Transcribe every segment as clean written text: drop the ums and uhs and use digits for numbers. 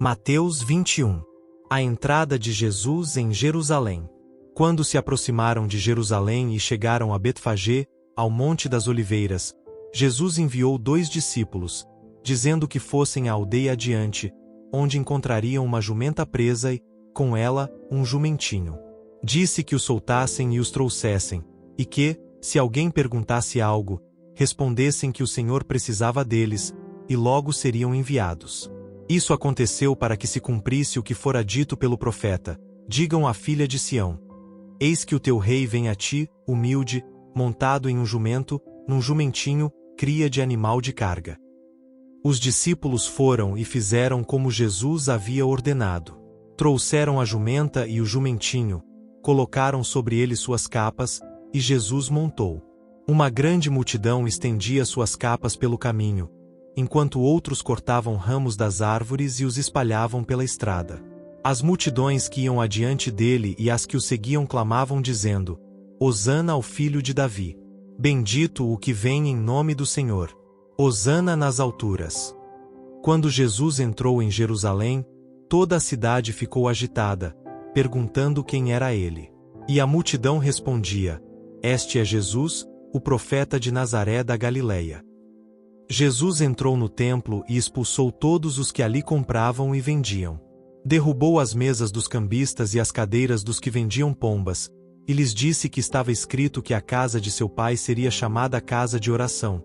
Mateus 21. A entrada de Jesus em Jerusalém. Quando se aproximaram de Jerusalém e chegaram a Betfagé, ao Monte das Oliveiras, Jesus enviou 2 discípulos, dizendo que fossem à aldeia adiante, onde encontrariam uma jumenta presa e, com ela, um jumentinho. Disse que os soltassem e os trouxessem, e que, se alguém perguntasse algo, respondessem que o Senhor precisava deles, e logo seriam enviados. Isso aconteceu para que se cumprisse o que fora dito pelo profeta: digam à filha de Sião: eis que o teu rei vem a ti, humilde, montado em um jumento, num jumentinho, cria de animal de carga. Os discípulos foram e fizeram como Jesus havia ordenado. Trouxeram a jumenta e o jumentinho, colocaram sobre ele suas capas, e Jesus montou. Uma grande multidão estendia suas capas pelo caminho, enquanto outros cortavam ramos das árvores e os espalhavam pela estrada. As multidões que iam adiante dele e as que o seguiam clamavam dizendo: Hosana ao filho de Davi. Bendito o que vem em nome do Senhor. Hosana nas alturas. Quando Jesus entrou em Jerusalém, toda a cidade ficou agitada, perguntando quem era ele. E a multidão respondia: Este é Jesus, o profeta de Nazaré da Galileia. Jesus entrou no templo e expulsou todos os que ali compravam e vendiam. Derrubou as mesas dos cambistas e as cadeiras dos que vendiam pombas, e lhes disse que estava escrito que a casa de seu pai seria chamada casa de oração,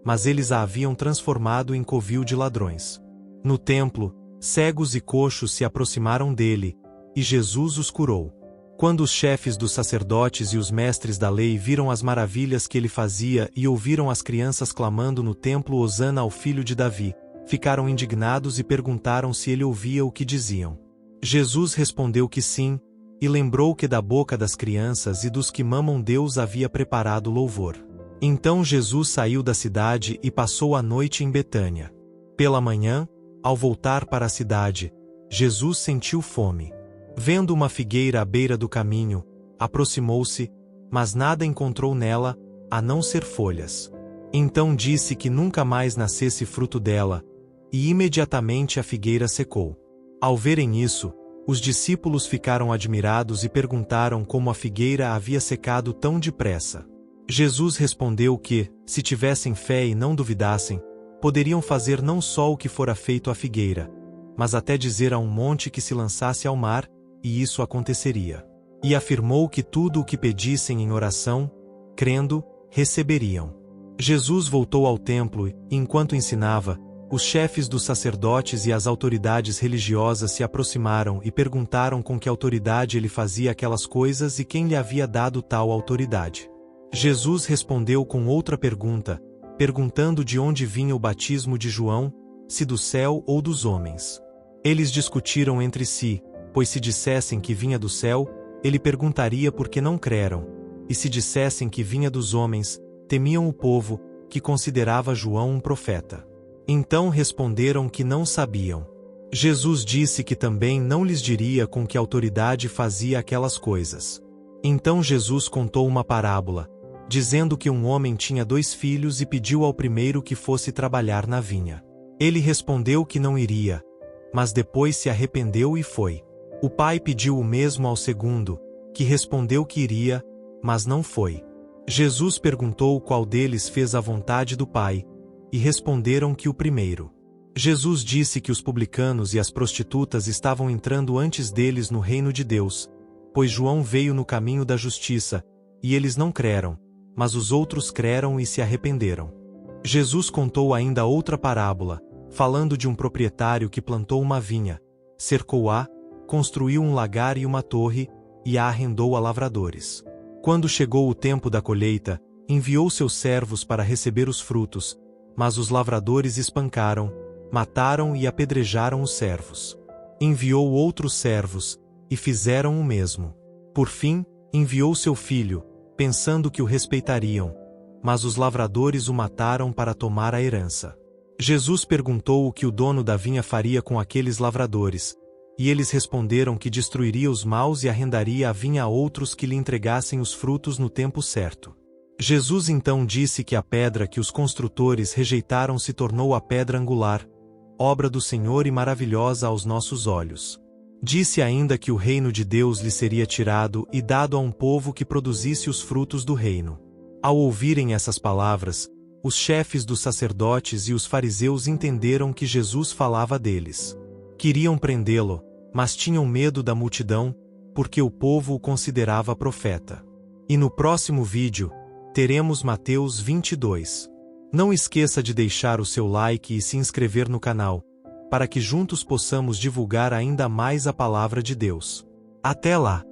mas eles a haviam transformado em covil de ladrões. No templo, cegos e coxos se aproximaram dele, e Jesus os curou. Quando os chefes dos sacerdotes e os mestres da lei viram as maravilhas que ele fazia e ouviram as crianças clamando no templo Hosana ao filho de Davi, ficaram indignados e perguntaram se ele ouvia o que diziam. Jesus respondeu que sim, e lembrou que da boca das crianças e dos que mamam Deus havia preparado louvor. Então Jesus saiu da cidade e passou a noite em Betânia. Pela manhã, ao voltar para a cidade, Jesus sentiu fome. Vendo uma figueira à beira do caminho, aproximou-se, mas nada encontrou nela, a não ser folhas. Então disse que nunca mais nascesse fruto dela, e imediatamente a figueira secou. Ao verem isso, os discípulos ficaram admirados e perguntaram como a figueira havia secado tão depressa. Jesus respondeu que, se tivessem fé e não duvidassem, poderiam fazer não só o que fora feito à figueira, mas até dizer a um monte que se lançasse ao mar, e isso aconteceria. E afirmou que tudo o que pedissem em oração, crendo, receberiam. Jesus voltou ao templo e, enquanto ensinava, os chefes dos sacerdotes e as autoridades religiosas se aproximaram e perguntaram com que autoridade ele fazia aquelas coisas e quem lhe havia dado tal autoridade. Jesus respondeu com outra pergunta, perguntando de onde vinha o batismo de João, se do céu ou dos homens. Eles discutiram entre si, pois se dissessem que vinha do céu, ele perguntaria por que não creram, e se dissessem que vinha dos homens, temiam o povo, que considerava João um profeta. Então responderam que não sabiam. Jesus disse que também não lhes diria com que autoridade fazia aquelas coisas. Então Jesus contou uma parábola, dizendo que um homem tinha 2 filhos e pediu ao primeiro que fosse trabalhar na vinha. Ele respondeu que não iria, mas depois se arrependeu e foi. O pai pediu o mesmo ao segundo, que respondeu que iria, mas não foi. Jesus perguntou qual deles fez a vontade do pai, e responderam que o primeiro. Jesus disse que os publicanos e as prostitutas estavam entrando antes deles no reino de Deus, pois João veio no caminho da justiça, e eles não creram, mas os outros creram e se arrependeram. Jesus contou ainda outra parábola, falando de um proprietário que plantou uma vinha, cercou-a, construiu um lagar e uma torre, e a arrendou a lavradores. Quando chegou o tempo da colheita, enviou seus servos para receber os frutos, mas os lavradores espancaram, mataram e apedrejaram os servos. Enviou outros servos, e fizeram o mesmo. Por fim, enviou seu filho, pensando que o respeitariam, mas os lavradores o mataram para tomar a herança. Jesus perguntou o que o dono da vinha faria com aqueles lavradores, e eles responderam que destruiria os maus e arrendaria a vinha a outros que lhe entregassem os frutos no tempo certo. Jesus então disse que a pedra que os construtores rejeitaram se tornou a pedra angular, obra do Senhor e maravilhosa aos nossos olhos. Disse ainda que o reino de Deus lhe seria tirado e dado a um povo que produzisse os frutos do reino. Ao ouvirem essas palavras, os chefes dos sacerdotes e os fariseus entenderam que Jesus falava deles. Queriam prendê-lo, mas tinham medo da multidão, porque o povo o considerava profeta. E no próximo vídeo, teremos Mateus 22. Não esqueça de deixar o seu like e se inscrever no canal, para que juntos possamos divulgar ainda mais a palavra de Deus. Até lá!